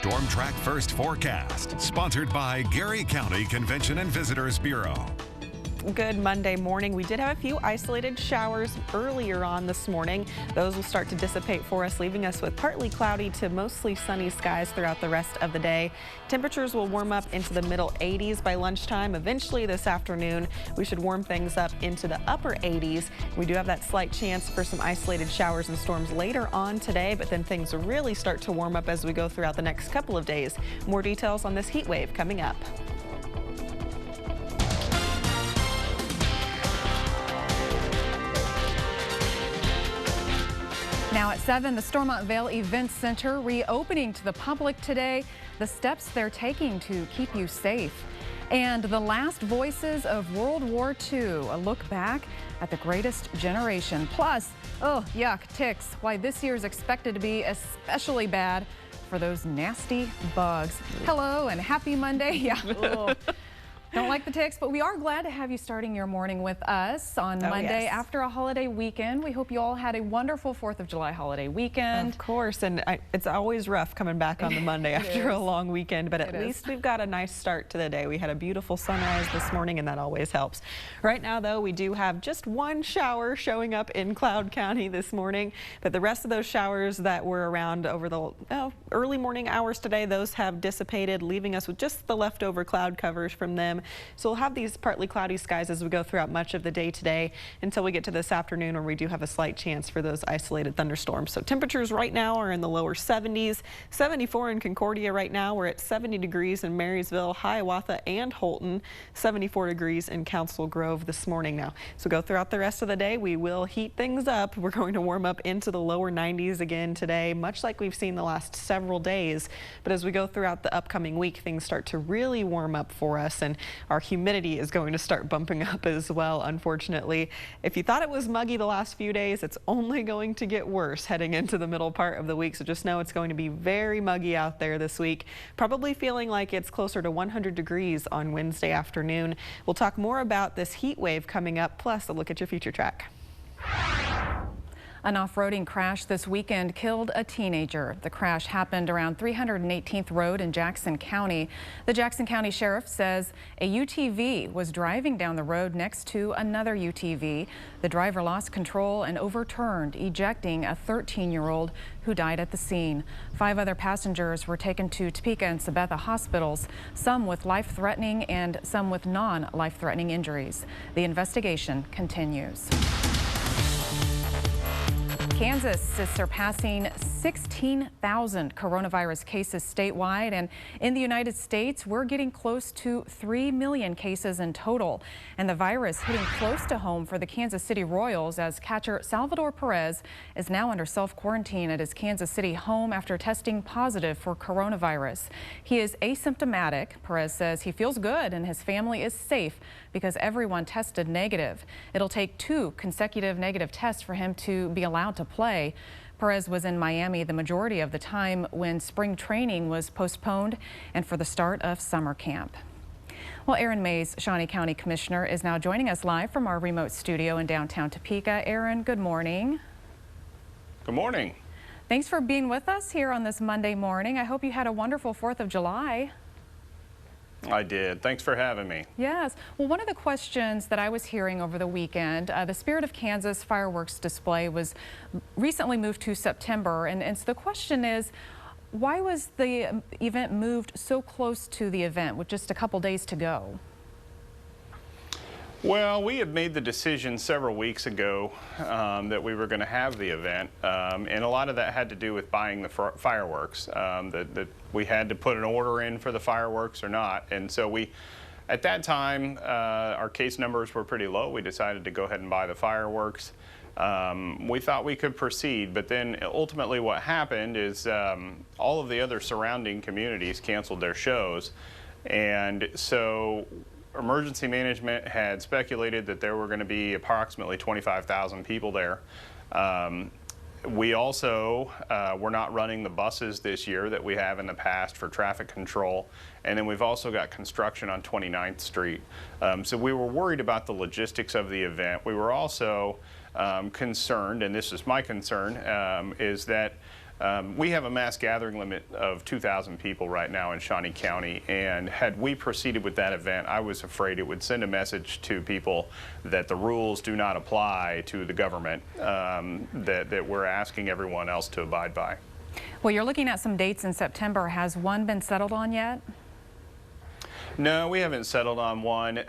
Storm Track First Forecast, sponsored by Gary County Convention and Visitors Bureau. Good Monday morning. We did have a few isolated showers earlier on this morning. Those will start to dissipate for us, leaving us with partly cloudy to mostly sunny skies throughout the rest of the day. Temperatures will warm up into the middle 80s by lunchtime. Eventually this afternoon, we should warm things up into the upper 80s. We do have that slight chance for some isolated showers and storms later on today, but then things really start to warm up as we go throughout the next couple of days. More details on this heat wave coming up. Now at 7, the Stormont Vail Event Center reopening to the public today. The steps they're taking to keep you safe. And the last voices of World War II, a look back at the greatest generation. Plus, oh yuck, ticks, why this year is expected to be especially bad for those nasty bugs. Hello and happy Monday. Yeah. Don't like the ticks, but we are glad to have you starting your morning with us on Monday after a holiday weekend. We hope you all had a wonderful 4th of July holiday weekend. Of course, and it's always rough coming back on the Monday after a long weekend, but at least we've got a nice start to the day. We had a beautiful sunrise this morning, and that always helps. Right now, though, we do have just one shower showing up in Cloud County this morning, but the rest of those showers that were around over the early morning hours today, those have dissipated, leaving us with just the leftover cloud covers from them. So we'll have these partly cloudy skies as we go throughout much of the day today until we get to this afternoon, where we do have a slight chance for those isolated thunderstorms. So temperatures right now are in the lower 70s, 74 in Concordia right now. We're at 70 degrees in Marysville, Hiawatha, and Holton, 74 degrees in Council Grove this morning now. So go throughout the rest of the day. We will heat things up. We're going to warm up into the lower 90s again today, much like we've seen the last several days. But as we go throughout the upcoming week, things start to really warm up for us, and our humidity is going to start bumping up as well, unfortunately. If you thought it was muggy the last few days, it's only going to get worse heading into the middle part of the week. So just know it's going to be very muggy out there this week. Probably feeling like it's closer to 100 degrees on Wednesday afternoon. We'll talk more about this heat wave coming up, plus a look at your future track. An off-roading crash this weekend killed a teenager. The crash happened around 318th Road in Jackson County. The Jackson County Sheriff says a UTV was driving down the road next to another UTV. The driver lost control and overturned, ejecting a 13-year-old who died at the scene. 5 other passengers were taken to Topeka and Sabetha hospitals, some with life-threatening and some with non-life-threatening injuries. The investigation continues. Kansas is surpassing 16,000 coronavirus cases statewide, and in the United States, we're getting close to 3 million cases in total. And the virus hitting close to home for the Kansas City Royals, as catcher Salvador Perez is now under self-quarantine at his Kansas City home after testing positive for coronavirus. He is asymptomatic. Perez says he feels good and his family is safe because everyone tested negative. It'll take 2 consecutive negative tests for him to be allowed to play. Perez was in Miami the majority of the time when spring training was postponed and for the start of summer camp. Well, Erin May's Shawnee County Commissioner is now joining us live from our remote studio in downtown Topeka. Erin, good morning. Good morning. Thanks for being with us here on this Monday morning. I hope you had a wonderful 4th of July. I did. Thanks for having me. Yes. Well, one of the questions that I was hearing over the weekend, the Spirit of Kansas fireworks display was recently moved to September. And so the question is, why was the event moved so close to the event with just a couple days to go? Well, we had made the decision several weeks ago that we were going to have the event, and a lot of that had to do with buying the fireworks, that we had to put an order in for the fireworks or not. And so we, at that time, our case numbers were pretty low. We decided to go ahead and buy the fireworks. We thought we could proceed, but then ultimately what happened is all of the other surrounding communities canceled their shows, and so emergency management had speculated that there were going to be approximately 25,000 people there. We also were not running the buses this year that we have in the past for traffic control, and then we've also got construction on 29th Street. So we were worried about the logistics of the event. We were also concerned, and this is my concern, is that we have a mass gathering limit of 2,000 people right now in Shawnee County, and had we proceeded with that event, I was afraid it would send a message to people that the rules do not apply to the government, that we're asking everyone else to abide by. Well, you're looking at some dates in September. Has one been settled on yet? No, we haven't settled on one.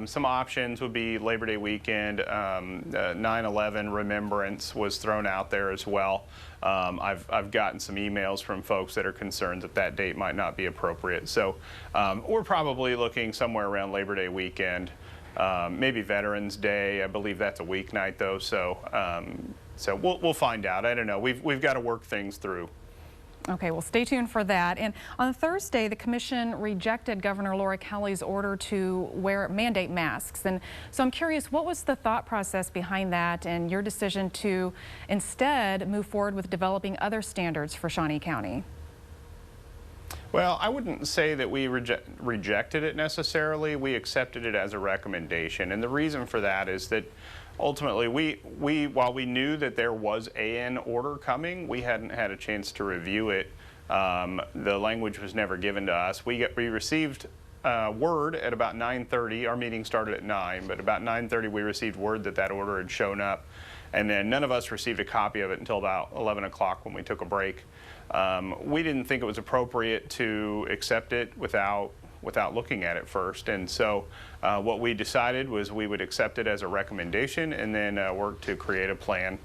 Some options would be Labor Day weekend. 9/11 Remembrance was thrown out there as well. I've gotten some emails from folks that are concerned that that date might not be appropriate. So we're probably looking somewhere around Labor Day weekend, maybe Veterans Day. I believe that's a weeknight though. So we'll find out. I don't know. We've got to work things through. Okay, well, stay tuned for that. And on Thursday, the commission rejected Governor Laura Kelly's order to mandate masks. And so I'm curious, what was the thought process behind that and your decision to instead move forward with developing other standards for Shawnee County? Well, I wouldn't say that we rejected it necessarily. We accepted it as a recommendation. And the reason for that is that ultimately, while we knew that there was an order coming, we hadn't had a chance to review it. The language was never given to us. We received word at about 9:30. Our meeting started at 9, but about 9:30 we received word that that order had shown up. And then none of us received a copy of it until about 11 o'clock when we took a break. We didn't think it was appropriate to accept it without looking at it first. And so what we decided was we would accept it as a recommendation and then work to create a plan.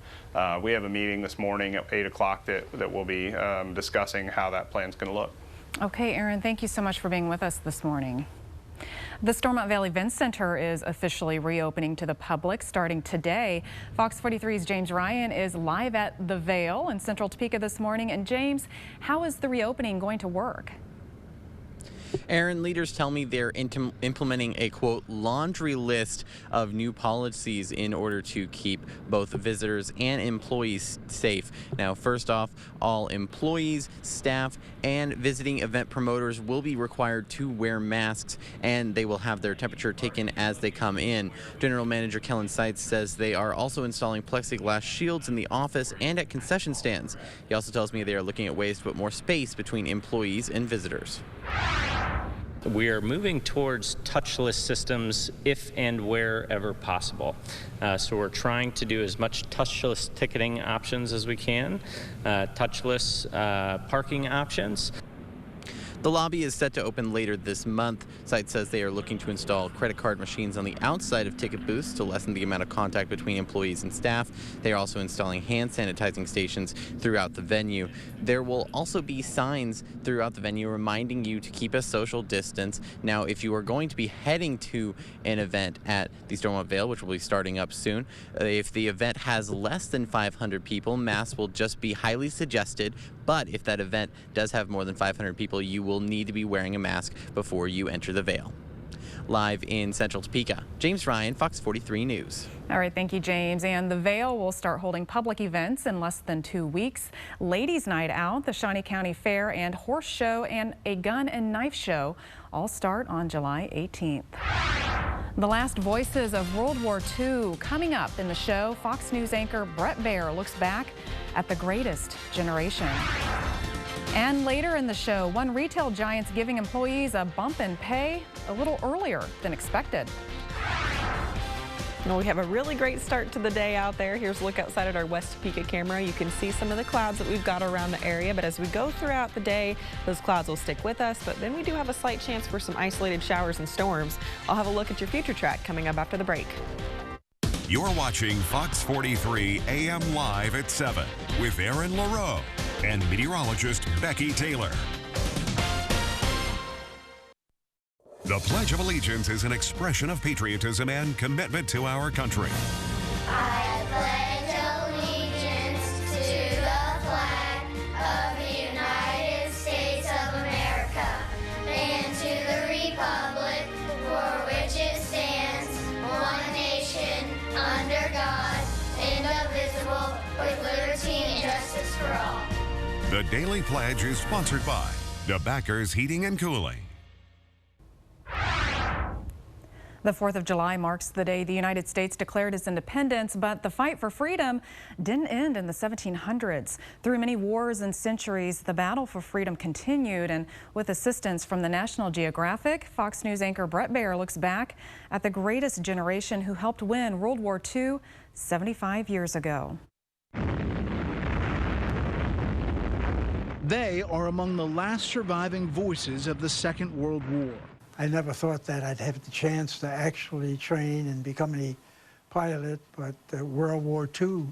We have a meeting this morning at 8 o'clock that we'll be discussing how that plan's going to look. Okay, Erin, thank you so much for being with us this morning. The Stormont Vail Event Center is officially reopening to the public starting today. Fox 43's James Ryan is live at the Vail in Central Topeka this morning. And James, how is the reopening going to work? Erin, leaders tell me they're implementing a, quote, laundry list of new policies in order to keep both visitors and employees safe. Now, first off, all employees, staff, and visiting event promoters will be required to wear masks, and they will have their temperature taken as they come in. General Manager Kellen Seitz says they are also installing plexiglass shields in the office and at concession stands. He also tells me they are looking at ways to put more space between employees and visitors. We are moving towards touchless systems if and wherever possible. So we're trying to do as much touchless ticketing options as we can, touchless parking options. The lobby is set to open later this month. Site says they are looking to install credit card machines on the outside of ticket booths to lessen the amount of contact between employees and staff. They are also installing hand sanitizing stations throughout the venue. There will also be signs throughout the venue reminding you to keep a social distance. Now, if you are going to be heading to an event at the Stormont Vail, which will be starting up soon, if the event has less than 500 people, masks will just be highly suggested. But if that event does have more than 500 people, you will need to be wearing a mask before you enter the Vail. Live in Central Topeka, James Ryan, Fox 43 News. All right, thank you, James. And the Vail will start holding public events in less than 2 weeks. Ladies' Night Out, the Shawnee County Fair, and Horse Show, and a Gun and Knife Show all start on July 18th. The last voices of World War II coming up in the show. Fox News anchor Brett Baer looks back at the greatest generation. And later in the show, one retail giant's giving employees a bump in pay a little earlier than expected. Well, we have a really great start to the day out there. Here's a look outside at our West Topeka camera. You can see some of the clouds that we've got around the area, but as we go throughout the day, those clouds will stick with us, but then we do have a slight chance for some isolated showers and storms. I'll have a look at your future track coming up after the break. You're watching Fox 43 AM Live at 7 with Aaron LaRoe and meteorologist Becky Taylor. The Pledge of Allegiance is an expression of patriotism and commitment to our country. I pledge allegiance to the flag of the United States of America and to the republic for which it stands, one nation, under God, indivisible, with liberty and justice for all. The Daily Pledge is sponsored by DeBackers Heating and Cooling. The 4th of July marks the day the United States declared its independence, but the fight for freedom didn't end in the 1700s. Through many wars and centuries, the battle for freedom continued, and with assistance from the National Geographic, Fox News anchor Brett Baer looks back at the greatest generation who helped win World War II 75 years ago. They are among the last surviving voices of the Second World War. I never thought that I'd have the chance to actually train and become a pilot, but World War II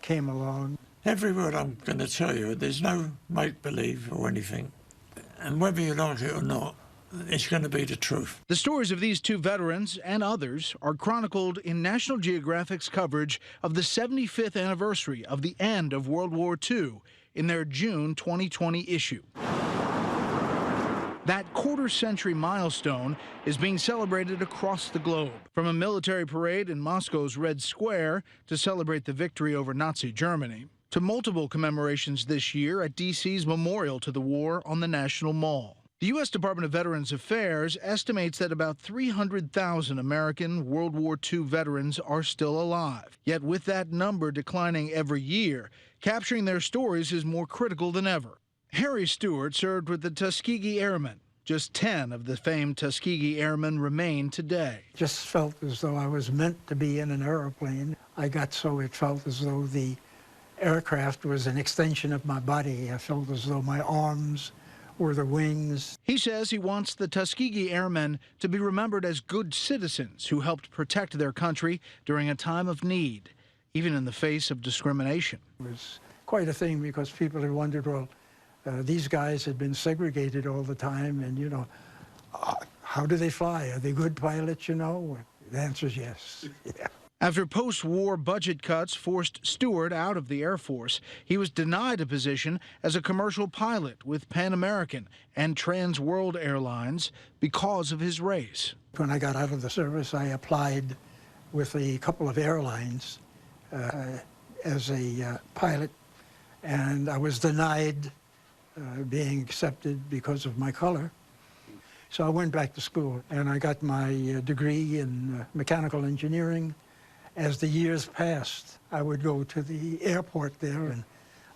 came along. Every word I'm going to tell you, there's no make-believe or anything. And whether you like it or not, it's going to be the truth. The stories of these two veterans and others are chronicled in National Geographic's coverage of the 75th anniversary of the end of World War II in their June 2020 issue. That quarter-century milestone is being celebrated across the globe. From a military parade in Moscow's Red Square to celebrate the victory over Nazi Germany, to multiple commemorations this year at D.C.'s Memorial to the War on the National Mall. The U.S. Department of Veterans Affairs estimates that about 300,000 American World War II veterans are still alive. Yet with that number declining every year, capturing their stories is more critical than ever. Harry Stewart served with the Tuskegee Airmen. Just 10 of the famed Tuskegee Airmen remain today. Just felt as though I was meant to be in an airplane. I got so it felt as though the aircraft was an extension of my body. I felt as though my arms were the wings. He says he wants the Tuskegee Airmen to be remembered as good citizens who helped protect their country during a time of need, even in the face of discrimination. It was quite a thing because people had wondered, well, these guys had been segregated all the time, and, you know, how do they fly? Are they good pilots, you know? The answer is yes. Yeah. After post-war budget cuts forced Stewart out of the Air Force, he was denied a position as a commercial pilot with Pan American and Trans World Airlines because of his race. When I got out of the service, I applied with a couple of airlines as a pilot, and I was denied being accepted because of my color. So I went back to school and I got my degree in mechanical engineering. As the years passed, I would go to the airport there and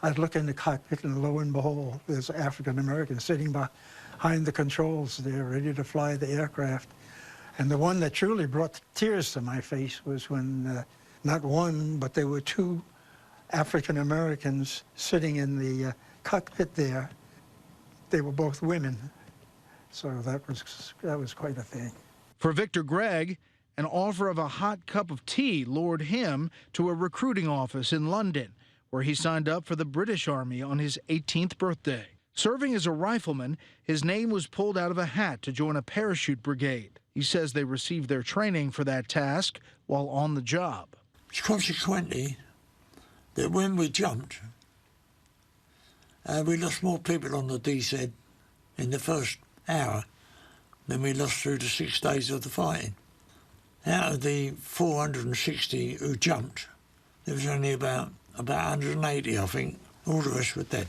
I'd look in the cockpit, and lo and behold, there's African Americans sitting behind the controls there, ready to fly the aircraft. And the one that truly brought tears to my face was when not one, but there were two African Americans sitting in the cockpit there. They were both women, so that was quite a thing. For Victor Gregg, an offer of a hot cup of tea lured him to a recruiting office in London, where he signed up for the British Army on his 18th birthday. Serving as a rifleman, his name was pulled out of a hat to join a parachute brigade. He says they received their training for that task while on the job. Consequently, that when we jumped, we lost more people on the DZ in the first hour than we lost through the 6 days of the fighting. Out of the 460 who jumped, there was only about 180, I think. All the rest were dead.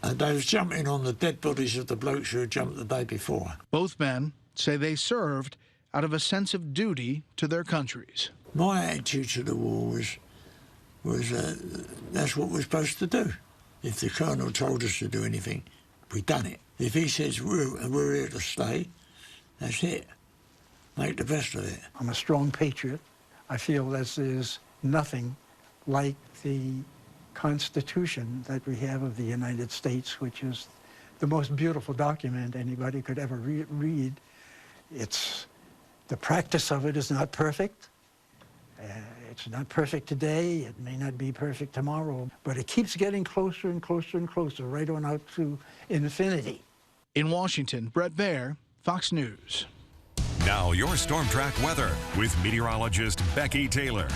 They was jumping on the dead bodies of the blokes who had jumped the day before. Both men say they served out of a sense of duty to their countries. My attitude to the war was that's what we're supposed to do. If the colonel told us to do anything, we done it. If he says we're here to stay, that's it. Make the best of it. I'm a strong patriot. I feel that there's nothing like the Constitution that we have of the United States, which is the most beautiful document anybody could ever read. The practice of it is not perfect. It's not perfect today, it may not be perfect tomorrow, but it keeps getting closer and closer and closer, right on out to infinity. In Washington, Brett Baer, Fox News. Now your Storm Track weather with meteorologist Becky Taylor.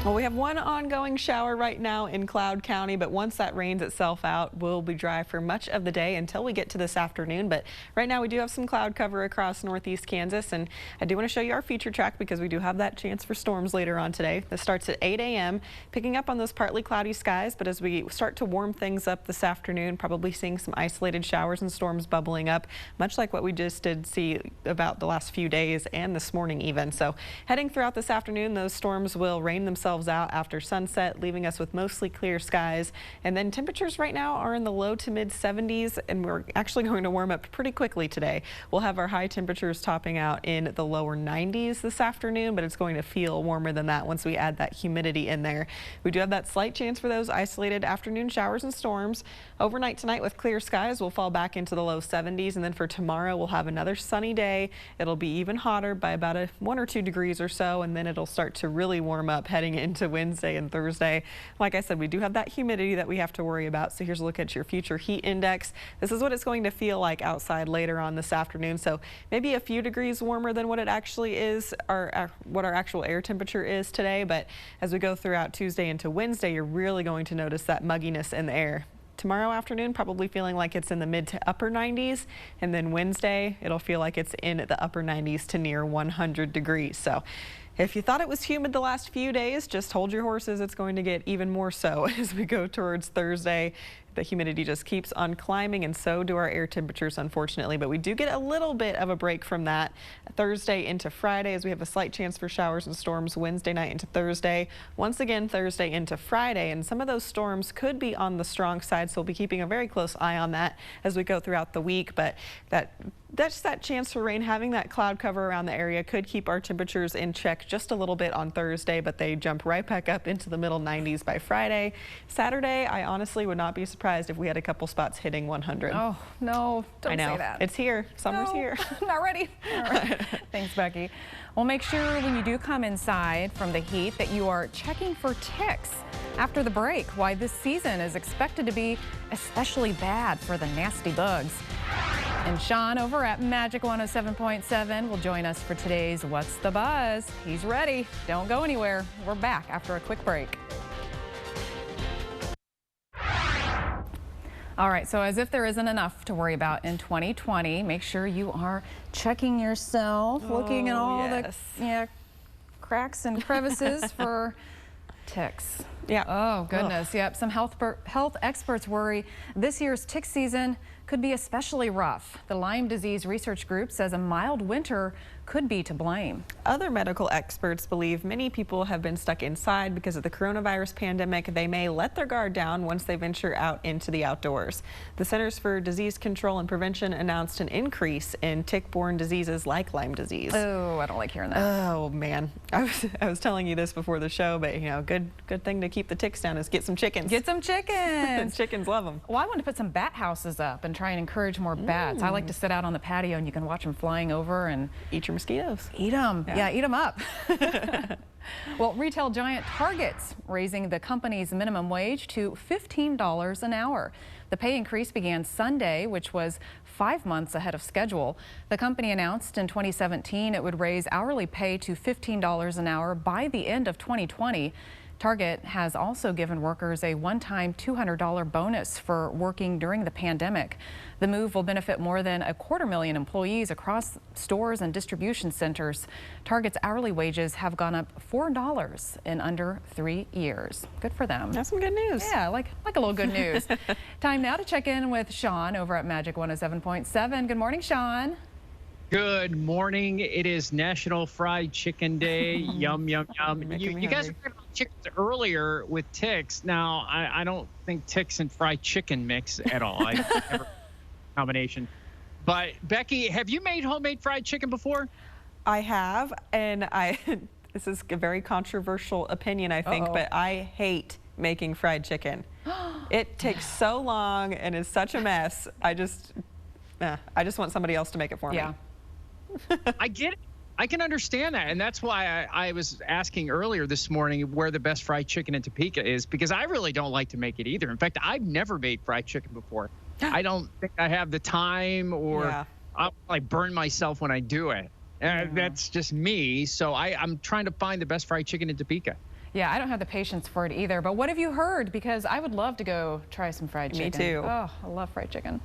Well, we have one ongoing shower right now in Cloud County, but once that rains itself out, we'll be dry for much of the day until we get to this afternoon. But right now we do have some cloud cover across northeast Kansas, and I do want to show you our feature track because we do have that chance for storms later on today. This starts at 8 a.m., picking up on those partly cloudy skies, but as we start to warm things up this afternoon, probably seeing some isolated showers and storms bubbling up, much like what we just did see about the last few days and this morning even. So heading throughout this afternoon, those storms will rain themselves out after sunset, leaving us with mostly clear skies. And then temperatures right now are in the low to mid 70s, and we're actually going to warm up pretty quickly today. We'll have our high temperatures topping out in the lower 90s this afternoon, but it's going to feel warmer than that once we add that humidity in there. We do have that slight chance for those isolated afternoon showers and storms. Overnight tonight with clear skies, we'll fall back into the low 70s, and then for tomorrow we'll have another sunny day. It'll be even hotter by about 1 or 2 degrees or so, and then it'll start to really warm up heading into Wednesday and Thursday. Like I said, we do have that humidity that we have to worry about. So here's a look at your future heat index. This is what it's going to feel like outside later on this afternoon. So maybe a few degrees warmer than what it actually is, or what our actual air temperature is today. But as we go throughout Tuesday into Wednesday, you're really going to notice that mugginess in the air. Tomorrow afternoon, probably feeling like it's in the mid to upper 90s, and then Wednesday, it'll feel like it's in the upper 90s to near 100 degrees. So if you thought it was humid the last few days, just hold your horses. It's going to get even more so as we go towards Thursday. The humidity just keeps on climbing, and so do our air temperatures, unfortunately. But we do get a little bit of a break from that Thursday into Friday, as we have a slight chance for showers and storms Wednesday night into Thursday. Once again, Thursday into Friday, and some of those storms could be on the strong side, so we'll be keeping a very close eye on that as we go throughout the week. But that's that chance for rain. Having that cloud cover around the area could keep our temperatures in check just a little bit on Thursday, but they jump right back up into the middle 90s by Friday. Saturday, I honestly would not be surprised if we had a couple spots hitting 100. Oh, no, don't say that. It's here. Summer's here. Not ready. All right. Thanks, Becky. Well, make sure when you do come inside from the heat that you are checking for ticks. After the break, why this season is expected to be especially bad for the nasty bugs. And Sean over at Magic 107.7 will join us for today's What's the Buzz? He's ready. Don't go anywhere. We're back after a quick break. All right, so as if there isn't enough to worry about in 2020, make sure you are checking yourself, looking at all the cracks and crevices for ticks. Yeah. Oh, goodness. Ugh. Yep. Some health experts worry this year's tick season could be especially rough. The Lyme disease research group says a mild winter could be to blame. Other medical experts believe many people have been stuck inside because of the coronavirus pandemic. They may let their guard down once they venture out into the outdoors. The Centers for Disease Control and Prevention announced an increase in tick-borne diseases like Lyme disease. Oh, I don't like hearing that. Oh man, I was telling you this before the show, but you know, good thing to keep the ticks down is get some chickens. Get some chickens. Chickens love them. Well, I want to put some bat houses up and try and encourage more bats. I like to sit out on the patio and you can watch them flying over and eat your mosquitoes. Eat them. Yeah, eat them up. Well, retail giant Target's raising the company's minimum wage to $15 an hour. The pay increase began Sunday, which was 5 months ahead of schedule. The company announced in 2017 it would raise hourly pay to $15 an hour by the end of 2020. Target has also given workers a one-time $200 bonus for working during the pandemic. The move will benefit more than 250,000 employees across stores and distribution centers. Target's hourly wages have gone up $4 in under 3 years. Good for them. That's some good news. Yeah, like a little good news. Time now to check in with Sean over at Magic 107.7. Good morning, Sean. Good morning. It is National Fried Chicken Day. Yum, yum, yum. You guys were talking about chickens earlier with ticks. Now, I don't think ticks and fried chicken mix at all. I never combination. But Becky, have you made homemade fried chicken before? I have, and this is a very controversial opinion, I think, but I hate making fried chicken. It takes so long and is such a mess. I just want somebody else to make it for me. I get it. I can understand that. And that's why I was asking earlier this morning where the best fried chicken in Topeka is, because I really don't like to make it either. In fact, I've never made fried chicken before. I don't think I have the time, or I'll like burn myself when I do it. That's just me. So I'm trying to find the best fried chicken in Topeka. Yeah, I don't have the patience for it either. But what have you heard? Because I would love to go try some fried chicken. Me too. Oh, I love fried chicken.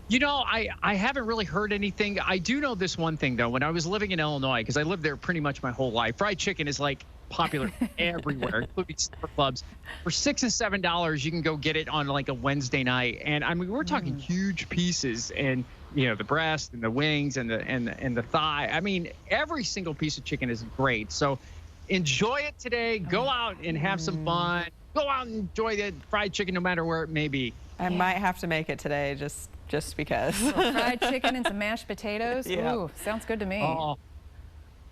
You know, I haven't really heard anything. I do know this one thing, though. When I was living in Illinois, because I lived there pretty much my whole life, fried chicken is like popular everywhere, including supper clubs. For $6 and $7, you can go get it on like a Wednesday night. And I mean, we're talking huge pieces, and you know, the breast and the wings and the thigh. I mean, every single piece of chicken is great. So enjoy it today. Go out and have some fun. Go out and enjoy the fried chicken, no matter where it may be. I might have to make it today, just because. Fried chicken and some mashed potatoes. Yeah. Ooh, sounds good to me. Oh,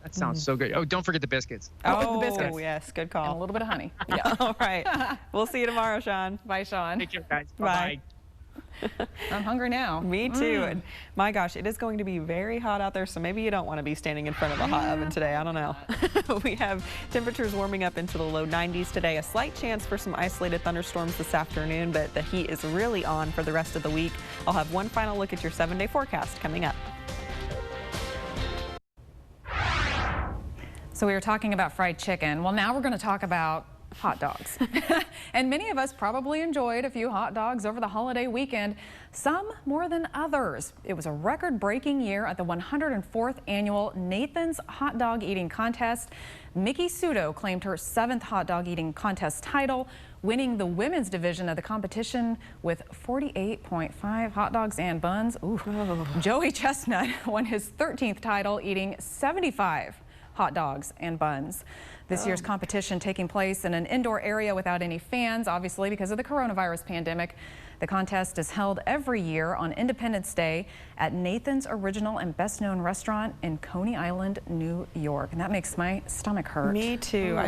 that sounds so good. Oh, don't forget the biscuits. Oh, the biscuits. Yes, good call. And a little bit of honey. Yeah. All right. We'll see you tomorrow, Sean. Bye, Sean. Take care, guys. Bye. Bye-bye. I'm hungry now. Me too. And my gosh, it is going to be very hot out there, so maybe you don't want to be standing in front of a hot oven today. I don't know. We have temperatures warming up into the low 90s today. A slight chance for some isolated thunderstorms this afternoon, but the heat is really on for the rest of the week. I'll have one final look at your 7-day forecast coming up. So we were talking about fried chicken. Well, now we're going to talk about hot dogs. And many of us probably enjoyed a few hot dogs over the holiday weekend, some more than others. It was a record-breaking year at the 104th annual Nathan's Hot Dog Eating Contest. Mickey Sudo claimed her 7th hot dog eating contest title, winning the women's division of the competition with 48.5 hot dogs and buns. Ooh. Oh. Joey Chestnut won his 13th title, eating 75 hot dogs and buns. This year's competition taking place in an indoor area without any fans, obviously because of the coronavirus pandemic. The contest is held every year on Independence Day at Nathan's Original and Best Known Restaurant in Coney Island, New York. And that makes my stomach hurt. Me too. Ooh.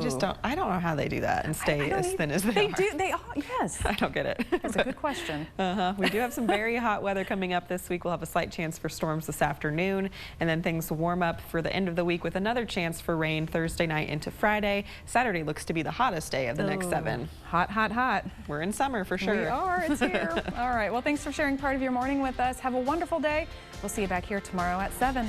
I don't know how they do that and stay as thin as they are. They are, yes. I don't get it. That's a good question. We do have some very hot weather coming up this week. We'll have a slight chance for storms this afternoon, and then things warm up for the end of the week with another chance for rain Thursday night into Friday. Saturday looks to be the hottest day of the next 7. Hot, hot, hot. We're in summer for sure. We are. It's here. All right. Well, thanks for sharing part of your morning with us. Have a wonderful day. We'll see you back here tomorrow at 7.